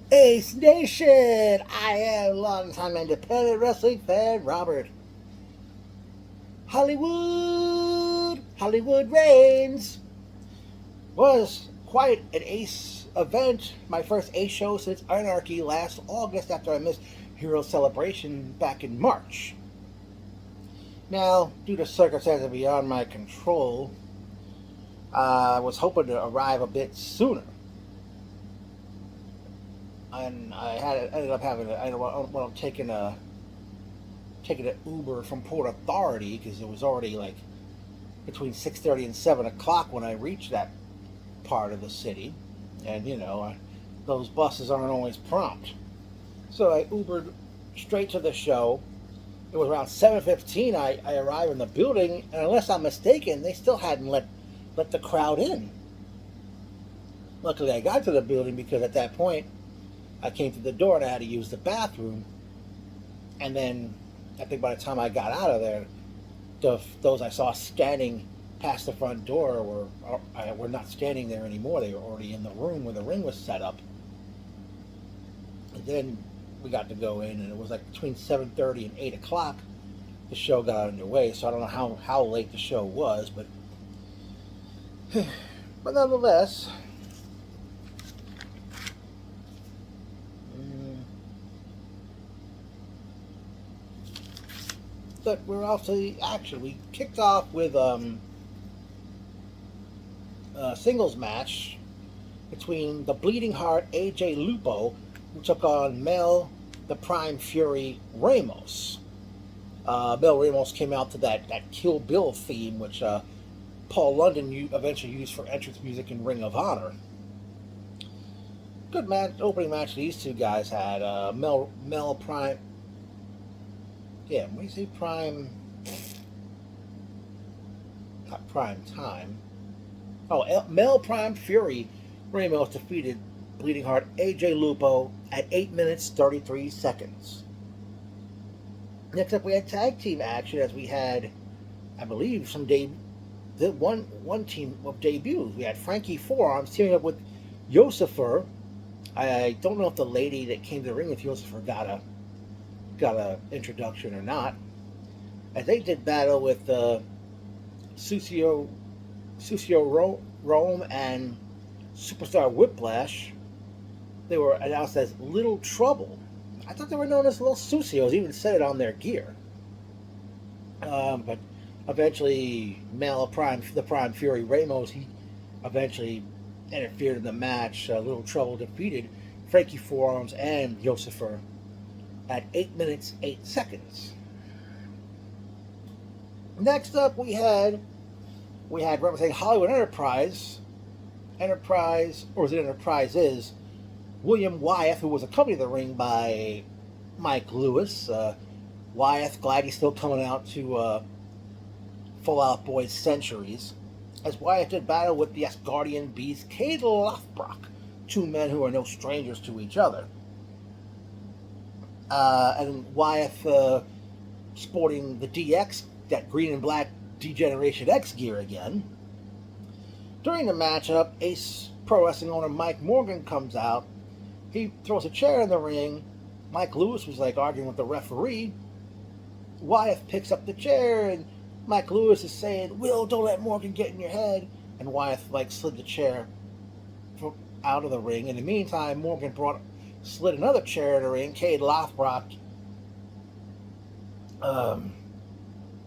Ace Nation! I am longtime independent wrestling fan Robert. Hollywood reigns was quite an Ace event. My first Ace show since Anarchy last August after I missed Hero Celebration back in March. Now, due to circumstances beyond my control, I was hoping to arrive a bit sooner. And ended up having I ended up taking an Uber from Port Authority because it was already like between 6:30 and 7 o'clock when I reached that part of the city, and those buses aren't always prompt. So I Ubered straight to the show. It was around 7:15. I arrived in the building, and unless I'm mistaken, they still hadn't let the crowd in. Luckily, I got to the building because at that point I came to the door and I had to use the bathroom. And then I think by the time I got out of there, those I saw standing past the front door were not standing there anymore. They were already in the room where the ring was set up. And then we got to go in, and it was like between 7:30 and 8 o'clock. The show got underway, so I don't know how late the show was, but but nonetheless, but we're off to the action. We kicked off with a singles match between the Bleeding Heart AJ Lupo, who took on Mel the Prime Fury Ramos. Mel Ramos came out to that Kill Bill theme, which Paul London eventually used for entrance music in Ring of Honor. Good match, opening match these two guys had. Mel Prime. Yeah, when you say Prime. Not Prime Time. Oh, Mel Prime Fury Ramos defeated Bleeding Heart AJ Lupo at 8 minutes 33 seconds. Next up, we had tag team action as we had, I believe, one team of debuts. We had Frankie Forearms teaming up with Yosifer. I don't know if the lady that came to the ring with Yosifer got a introduction or not. As they did battle with Sucio Rome and Superstar Whiplash. They were announced as Little Trouble. I thought they were known as Little Sucios, even said it on their gear. But eventually, the Prime Fury Ramos, he eventually interfered in the match. Little Trouble defeated Frankie Forearms and Yosifer at 8 minutes 8 seconds. Next up, we had representing Hollywood Enterprise, or is it Enterprises? William Wyeth, who was accompanied to the ring by Mike Lewis. Wyeth, glad he's still coming out to Full Out Boys Centuries. As Wyeth did battle with the Asgardian Beast, Cade Lothbrok, two men who are no strangers to each other. And Wyeth sporting the DX, that green and black D-Generation X gear again. During the matchup, Ace Pro Wrestling owner Mike Morgan comes out. He throws a chair in the ring. Mike Lewis was like arguing with the referee. Wyeth picks up the chair, and Mike Lewis is saying, "Will, don't let Morgan get in your head." And Wyeth slid the chair out of the ring. In the meantime, Morgan slid another chair in the ring. Cade Lothbrok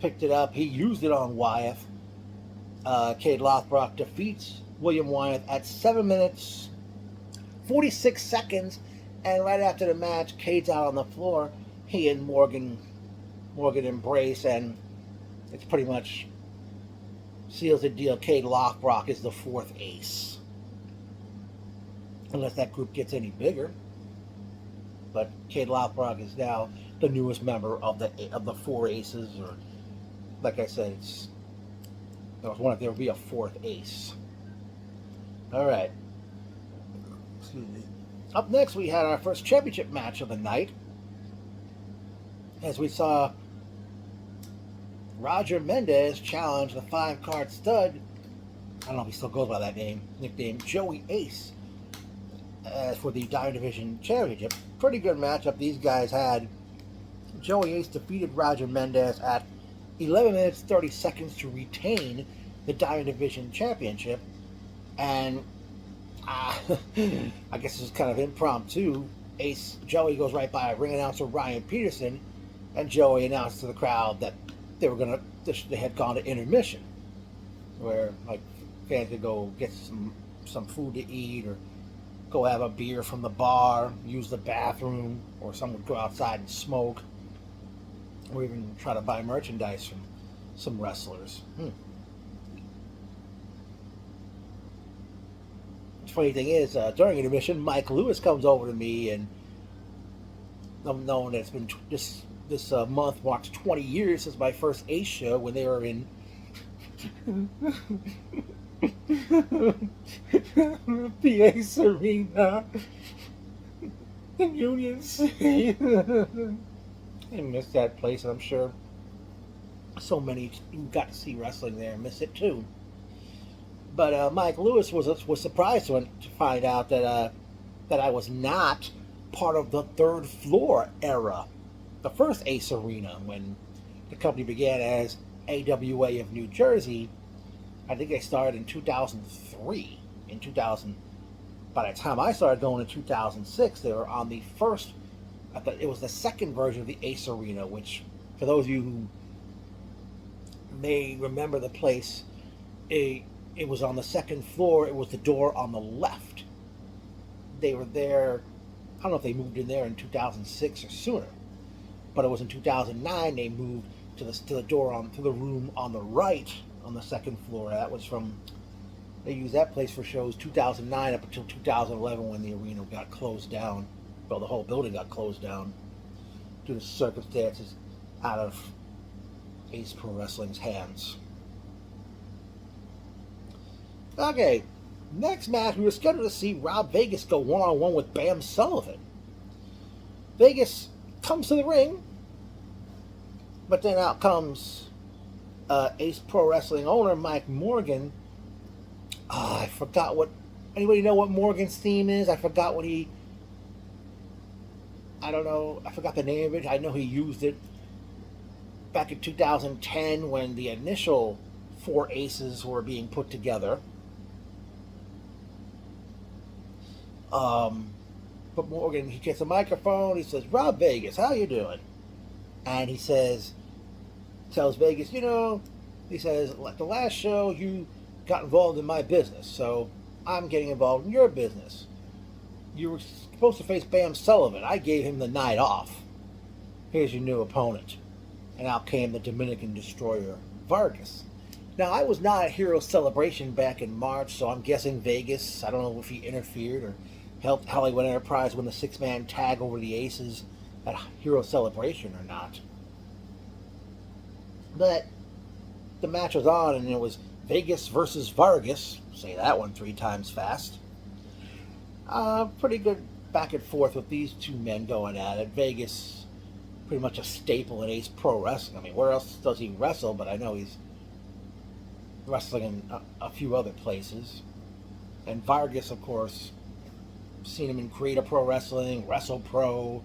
picked it up. He used it on Wyeth. Cade Lothbrok defeats William Wyeth at 7 minutes 46 seconds, and right after the match, Cade's out on the floor. He and Morgan embrace, and it's pretty much seals the deal. Cade Lothbrok is the fourth ace, unless that group gets any bigger. But Cade Lothbrok is now the newest member of the four aces, or like I said, there will be a fourth ace. All right. Up next, we had our first championship match of the night, as we saw Roger Mendez challenge the 5-card stud. I don't know if he still goes by that nickname, Joey Ace. for the Diamond Division Championship. Pretty good matchup these guys had. Joey Ace defeated Roger Mendez at 11 minutes 30 seconds to retain the Diamond Division Championship. And I guess this is kind of impromptu. Joey goes right by ring announcer Ryan Peterson, and Joey announced to the crowd that they had gone to intermission, where like fans could go get some food to eat, or go have a beer from the bar, use the bathroom, or someone would go outside and smoke, or even try to buy merchandise from some wrestlers. The funny thing is, during intermission, Mike Lewis comes over to me, and I'm knowing that it's been this month marks 20 years since my first Ace show when they were in the Ace Arena in Union City. I miss that place, and I'm sure so many who got to see wrestling there miss it too. But Mike Lewis was surprised to find out that I was not part of the third floor era, the first Ace Arena, when the company began as AWA of New Jersey. I think they started in 2003. By the time I started going in 2006, they were on the first. It was the second version of the Ace Arena, which, for those of you who may remember the place, it was on the second floor. It was the door on the left. They were there. I don't know if they moved in there in 2006 or sooner, but it was in 2009 they moved to the room on the right on the second floor. That was they used that place for shows 2009 up until 2011 when the arena got closed down. Well, the whole building got closed down due to circumstances out of Ace Pro Wrestling's hands. Okay, next match, we were scheduled to see Rob Vegas go one-on-one with Bam Sullivan. Vegas comes to the ring, but then out comes Ace Pro Wrestling owner Mike Morgan. I forgot what... Anybody know what Morgan's theme is? I forgot what he... I don't know. I forgot the name of it. I know he used it back in 2010 when the initial 4 Aces were being put together. But Morgan, he gets a microphone. He says, "Rob Vegas, how you doing?" And he tells Vegas, he says, "Like the last show, you got involved in my business, so I'm getting involved in your business. You were supposed to face Bam Sullivan. I gave him the night off. Here's your new opponent." And out came the Dominican Destroyer, Vargas. Now, I was not at Hero Celebration back in March, so I'm guessing Vegas, I don't know if he interfered or helped Hollywood Enterprise win the 6-man tag over the Aces at Hero Celebration or not. But the match was on, and it was Vegas versus Vargas. Say that one 3 times fast. Pretty good back and forth with these two men going at it. Vegas, pretty much a staple in Ace Pro Wrestling. I mean, where else does he wrestle? But I know he's wrestling in a few other places. And Vargas, of course, seen him in Creator Pro Wrestling, Wrestle Pro,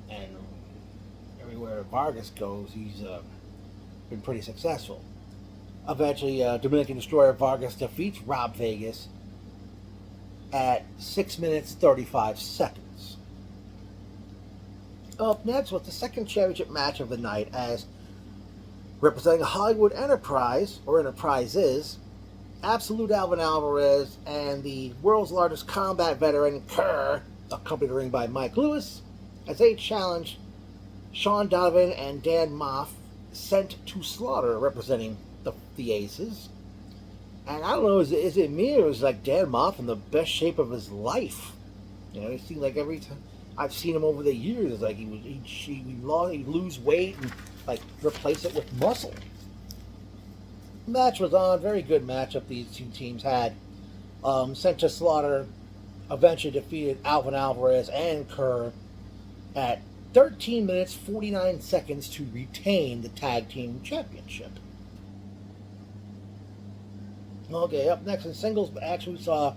and everywhere Vargas goes, he's been pretty successful. Eventually, Dominican Destroyer Vargas defeats Rob Vegas at 6 minutes 35 seconds. Up next was the second championship match of the night, as representing Hollywood Enterprise, or Enterprises, Absolute Alvin Alvarez and the world's largest combat veteran, Kerr, accompanied the ring by Mike Lewis, as they challenged Sean Donovan and Dan Moff, sent to slaughter, representing the Aces. And I don't know, is it me, or is like Dan Moff in the best shape of his life? He seems like every time I've seen him over the years, it's like he'd lose weight and like replace it with muscle. Match was on, very good matchup these two teams had. Sent to slaughter eventually defeated Alvin Alvarez and Kerr at 13 minutes 49 seconds to retain the tag team championship. Okay, up next in singles action, we saw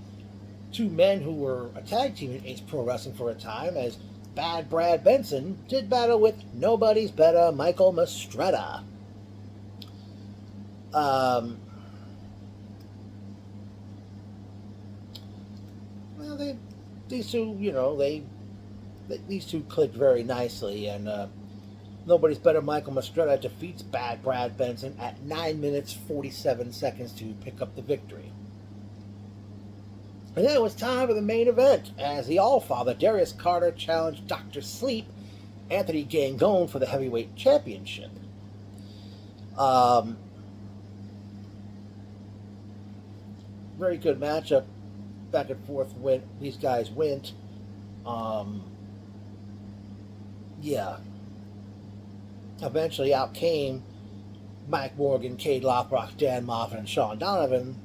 two men who were a tag team in Ace Pro Wrestling for a time, as Bad Brad Benson did battle with nobody's better Michael Mastretta. Well, these two, these two clicked very nicely, and nobody's better Michael Mastretta defeats Bad Brad Benson at 9 minutes 47 seconds to pick up the victory. And then it was time for the main event, as the Allfather Darius Carter challenged Dr. Sleep Anthony Gangone for the heavyweight championship. Very good matchup, back and forth. These guys went. Eventually out came Mike Morgan, Cade Lothbrock, Dan Moffat, and Sean Donovan.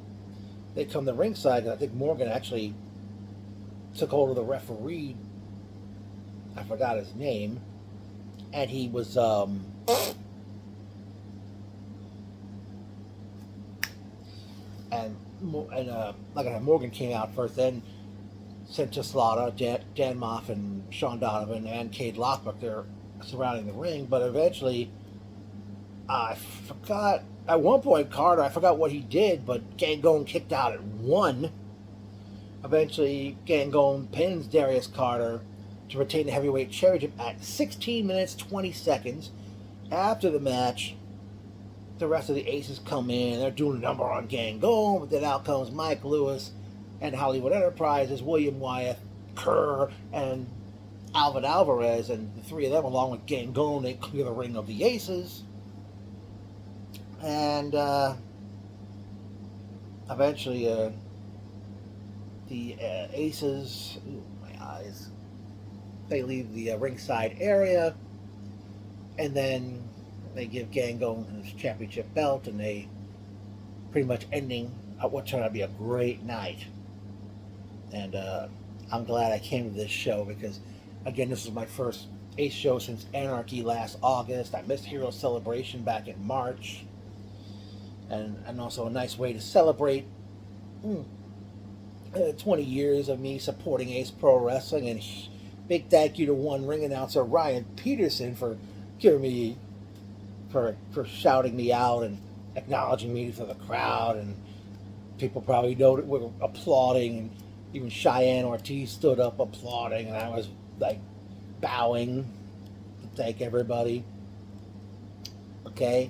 They come to ringside, and I think Morgan actually took hold of the referee. I forgot his name. And he was, Morgan came out first, then sent to slaughter Dan Moffat and Sean Donovan and Cade Lothbrook there surrounding the ring. But eventually, I forgot. At one point, Carter, I forgot what he did, but Gangone kicked out at 1. Eventually, Gangone pins Darius Carter to retain the heavyweight championship at 16 minutes 20 seconds. After the match, the rest of the Aces come in. They're doing a number on Gangone, but then out comes Mike Lewis and Hollywood Enterprises, William Wyeth, Kerr, and Alvin Alvarez, and the three of them, along with Gangone, they clear the ring of the Aces. And eventually, the Aces, my eyes, they leave the ringside area, and then they give Gangone his championship belt, and they pretty much ending what turned out to be a great night. And I'm glad I came to this show because, again, this was my first Ace show since Anarchy last August. I missed Hero Celebration back in March. And also a nice way to celebrate 20 years of me supporting Ace Pro Wrestling. And big thank you to one ring announcer, Ryan Peterson, for giving me, for shouting me out and acknowledging me to the crowd. And people probably know that we're applauding. And even Cheyenne Ortiz stood up applauding, and I was like bowing to thank everybody. Okay.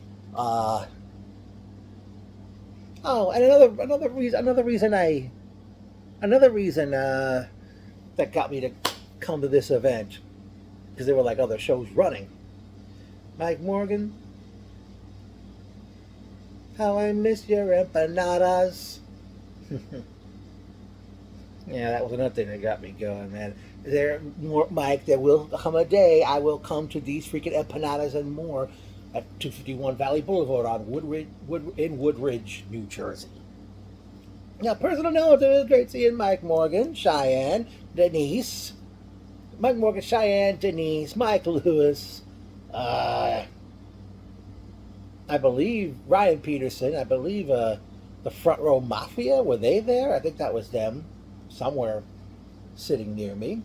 Oh, and another reason that got me to come to this event, because there were like other shows running. Mike Morgan, how I miss your empanadas. Yeah, that was another thing that got me going, man. Mike, there will come a day I will come to these freaking empanadas and more at 251 Valley Boulevard on Woodridge, New Jersey. Now, personal note, it was great seeing Mike Morgan, Cheyenne, Denise, Mike Lewis, I believe Ryan Peterson, the Front Row Mafia, were they there? I think that was them, somewhere sitting near me.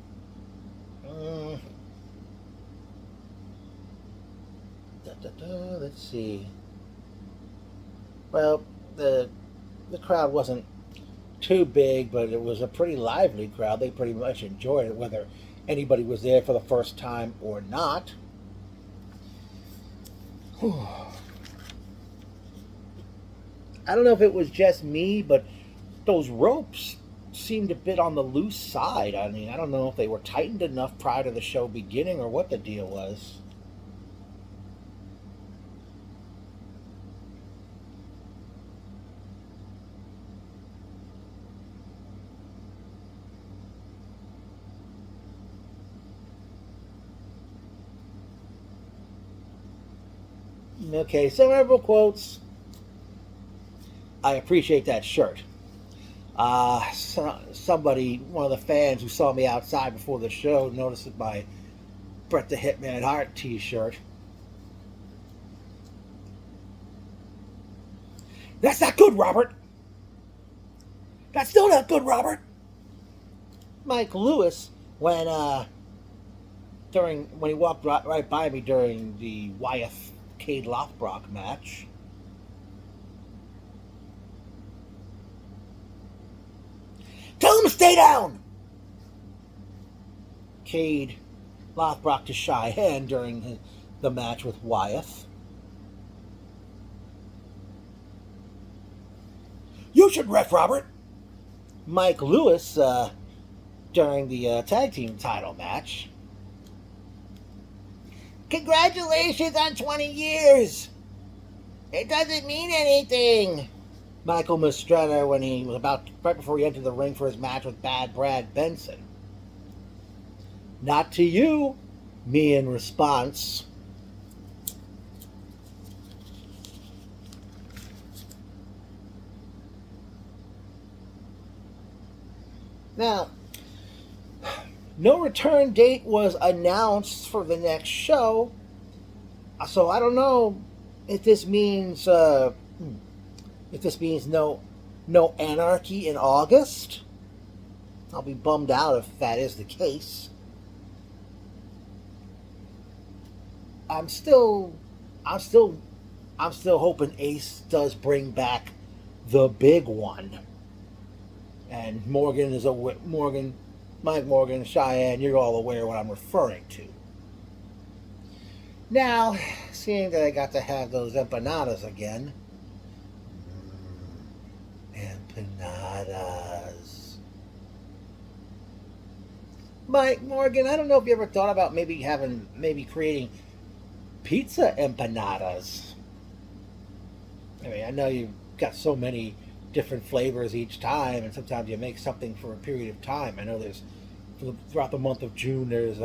Let's see. Well, the crowd wasn't too big, but it was a pretty lively crowd. They pretty much enjoyed it, whether anybody was there for the first time or not. I don't know if it was just me, but those ropes seemed a bit on the loose side. I mean, I don't know if they were tightened enough prior to the show beginning or what the deal was. Okay, so memorable quotes. I appreciate that shirt. Somebody, one of the fans who saw me outside before the show, noticed my Bret the Hitman Hart t-shirt. That's not good, Robert. That's still not good, Robert. Mike Lewis, when when he walked right by me during the Wyeth Cade Lothbrock match. Tell him to stay down! Cade Lothbrock to Cheyenne during the match with Wyeth. You should ref, Robert. Mike Lewis during the tag team title match. Congratulations on 20 years. It doesn't mean anything. Michael Mastretta when he was right before he entered the ring for his match with Bad Brad Benson. Not to you, me in response. Now, no return date was announced for the next show, so I don't know if this means no Anarchy in August. I'll be bummed out if that is the case. I'm still hoping Ace does bring back the big one. And Mike Morgan, Cheyenne, you're all aware what I'm referring to. Now, seeing that I got to have those empanadas again. Empanadas. Mike Morgan, I don't know if you ever thought about maybe creating pizza empanadas. I mean, I know you've got so many different flavors each time, and sometimes you make something for a period of time. I know throughout the month of June there's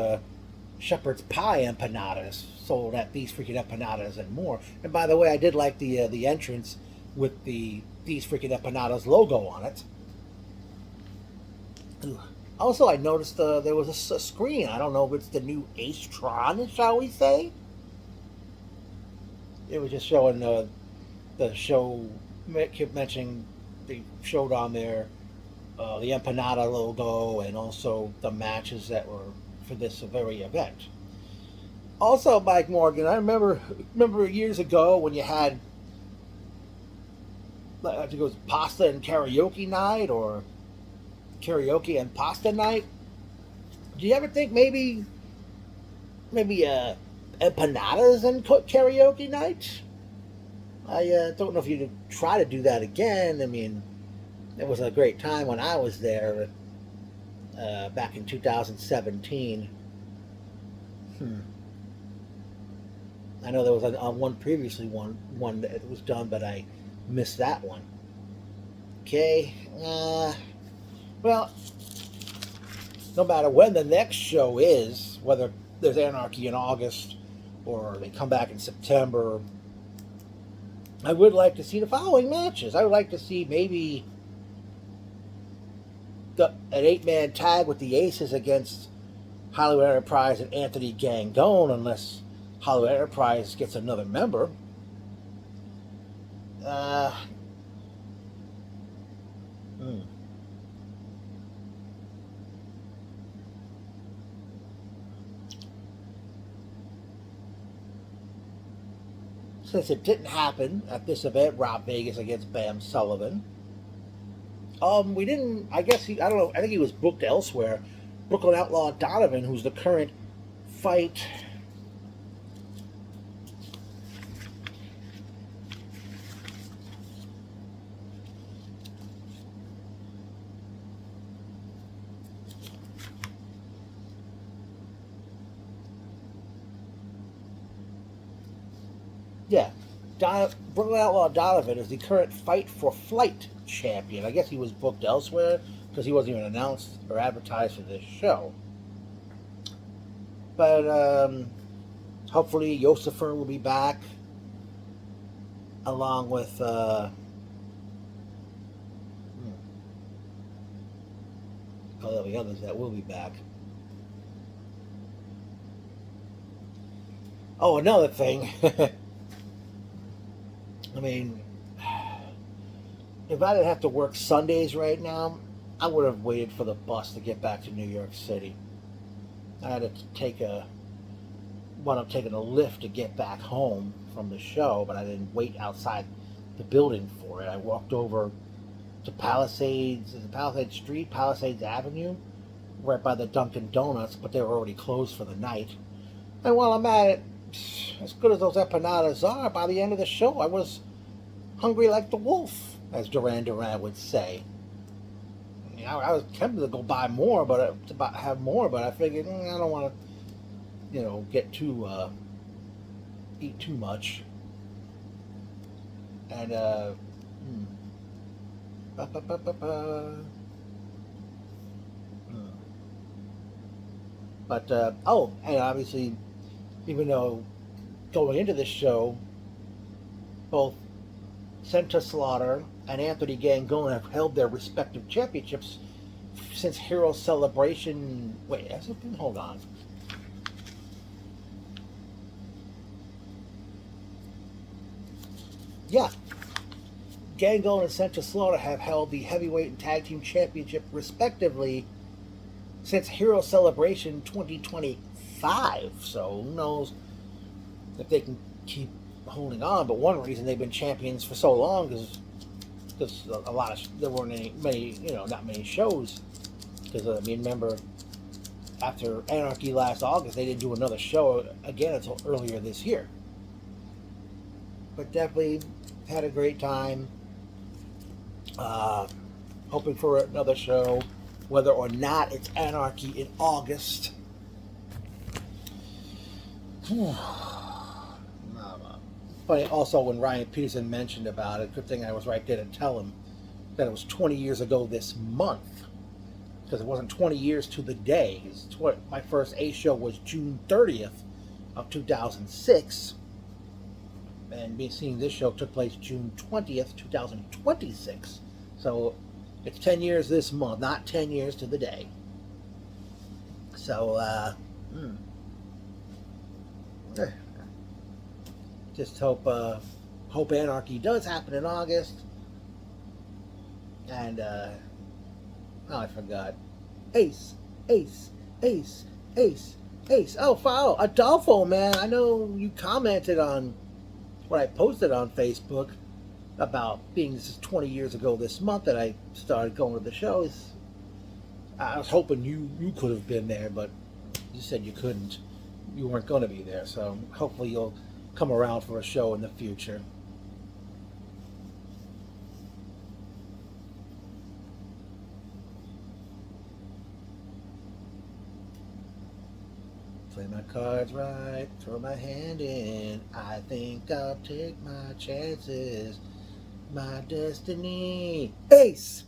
shepherd's pie empanadas sold at These Freaking Empanadas and more. And by the way, I did like the entrance with the These Freaking Empanadas logo on it. Also, I noticed there was a screen. I don't know if it's the new Ace-Tron, shall we say. It was just showing the show. Kept mentioning they showed on there the empanada logo and also the matches that were for this very event. Also, Mike Morgan, I remember years ago when you had, I think it was pasta and karaoke night or karaoke and pasta night. Do you ever think maybe empanadas and karaoke night? I don't know if you'd try to do that again. I mean, it was a great time when I was there back in 2017. I know there was one previously one that was done, but I missed that one. Okay. Well, no matter when the next show is, whether there's Anarchy in August or they come back in September, I would like to see the following matches. I would like to see maybe an 8-man tag with the Aces against Hollywood Enterprise and Anthony Gangone, unless Hollywood Enterprise gets another member. Since it didn't happen at this event, Rob Vegas against Bam Sullivan. We didn't. I guess I don't know. I think he was booked elsewhere. Brooklyn Outlaw Donovan, who's the current fight. Yeah, Brooklyn Outlaw Donovan is the current Fight for Flight champion. I guess he was booked elsewhere because he wasn't even announced or advertised for this show. But hopefully Yosifer will be back along with all the others that will be back. Oh, another thing. I mean, if I didn't have to work Sundays right now, I would have waited for the bus to get back to New York City. I had to wound up taking a lift to get back home from the show, but I didn't wait outside the building for it. I walked over to Palisades, is it Palisades Street, Palisades Avenue, right by the Dunkin' Donuts, but they were already closed for the night. And while I'm at it, as good as those empanadas are, by the end of the show, I was hungry like the wolf, as Duran Duran would say. I was tempted to go buy more, but to have more, but I figured I don't want to, get eat too much. And ba, ba, ba, ba, ba. But and obviously, even though going into this show, both Senta Slaughter and Anthony Gangone have held their respective championships since Hero Celebration. Wait, has it been? Hold on. Yeah, Gangone and Senta Slaughter have held the heavyweight and tag team championship respectively since Hero Celebration 2025. So who knows if they can keep holding on? But one reason they've been champions for so long is because there weren't not many shows. Because remember, after Anarchy last August, they didn't do another show again until earlier this year. But definitely had a great time. Hoping for another show, whether or not it's Anarchy in August. Funny also when Ryan Peterson mentioned about it, good thing I was right there to tell him that it was 20 years ago this month. Because it wasn't 20 years to the day. My first A show was June 30th of 2006. And me seeing this show took place June 20th, 2026. So it's 10 years this month, not 10 years to the day. So, just hope Anarchy does happen in August. And, I forgot. Ace. Oh, Adolfo, man. I know you commented on what I posted on Facebook about being this is 20 years ago this month that I started going to the shows. I was hoping you could have been there, but you said you couldn't. You weren't going to be there, so hopefully you'll come around for a show in the future. Play my cards right, throw my hand in. I think I'll take my chances. My destiny. Ace!